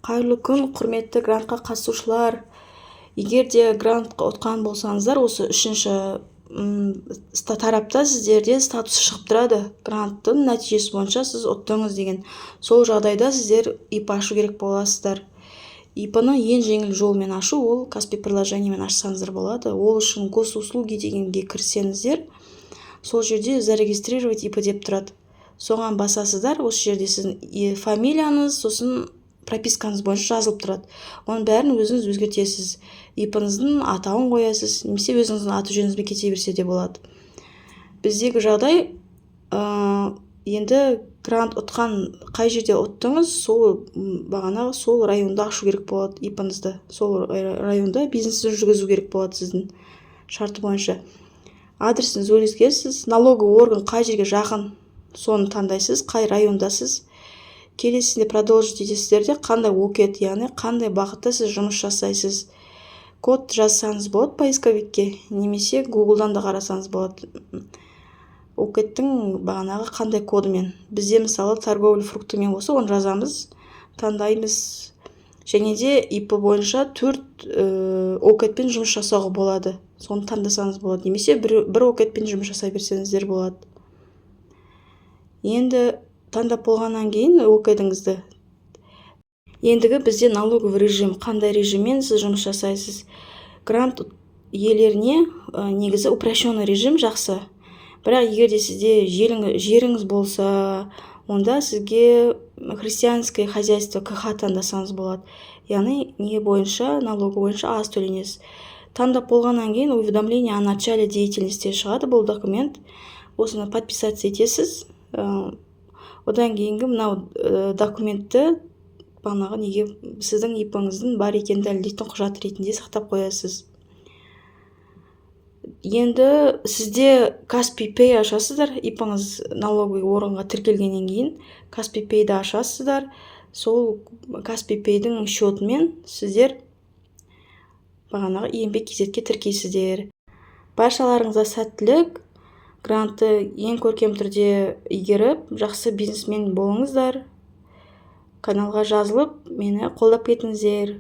Қайырлы күн, құрметті грантқа қатысушылар. Егер де грантқа ұтқан болсаңыздар, осы үшінші тарапта сіздерде статус шығып тұрады. Гранттың нәтижесі бойынша сіз ұттыңыз деген. Сол жағдайда сіздер ИП ашу керек боласыздар. ИП-ны ең жеңіл жолмен ашу, ол Каспи приложениемен ашсаңыздар болады. Ол үшін госуслуги дегенге кірсеңіздер, сол жерде зарегистрировать ИП деп тұрады. Соған басасыздар, осы жерде сіздің фамилияңыз, сосын пропискаңыз бойынша жазылып тұрады. Оның бәрін өзіңіз өзгертесіз. ИП-ңыздың атауын қоясыз, немесе өзіңіздің аты жөніңізбен кете берсе де болады. Біздегі жағдай, енді грант ұтқан қай жерде ұттыңыз, сол бағанағы сол районда ашу керек болады ИП-ңызды. Сол районда бизнесті жүргізу керек болады сіздің шарты бойынша. Адресіңізді өзгертесіз, налоговый орган қай жерге жақын, соны таңдайсыз, қай райондасыз. Келесінде продолжить етесіздер де, қандай окет, яғни қандай бағытта сіз жұмыс жасайсыз. Код жазсаңыз болады поисковикке, немесе Google'дан да қарасаңыз болады. Океттің бағанағы қандай кодымен. Бізде мысалы торговля фруктымен болса, оны жазамыз, таңдаймыз. Және де ИП бойынша 4 окетпен жұмыс жасауға болады. Соны таңдасаңыз болады. Немесе бір окетпен жұмыс жасай берсеңіздер болады. Енді таңдап болғаннан кейін окетіңізді. Ендігі бізде налоговый режим. Қандай режиммен сіз жұмыс жасайсыз? Грант иелеріне негізі упрощенный режим жақсы. Бірақ егер де сізде жеріңіз болса, онда сізге христианское хозяйство КХ таңдасаңыз болады. Яғни не бойынша, налогы бойынша аз төленесіз. Таңдап болғаннан кейін уведомление о начале деятельности шығады, бұл документ. Осыны подписаться етесіз. Одан кейінгі мынау документті бағанағы неге сіздің ИП-ңыздың бар екенін дәлелдейтін құжат ретінде сақтап қоясыз. Енді сізде Каспи Pay ашасыздар, ИП-ңыз налоговый органға тіркелгеннен кейін Каспи Pay'ді ашасыздар. Сол Каспи Pay'дің счетымен сіздер бағанағы еңбек кезетке тіркейсіздер. Баршаларыңызға сәттілік. Грантты ең көркем түрде игеріп, жақсы бизнесмен болыңыздар. Каналға жазылып, мені қолдап кетіңіздер.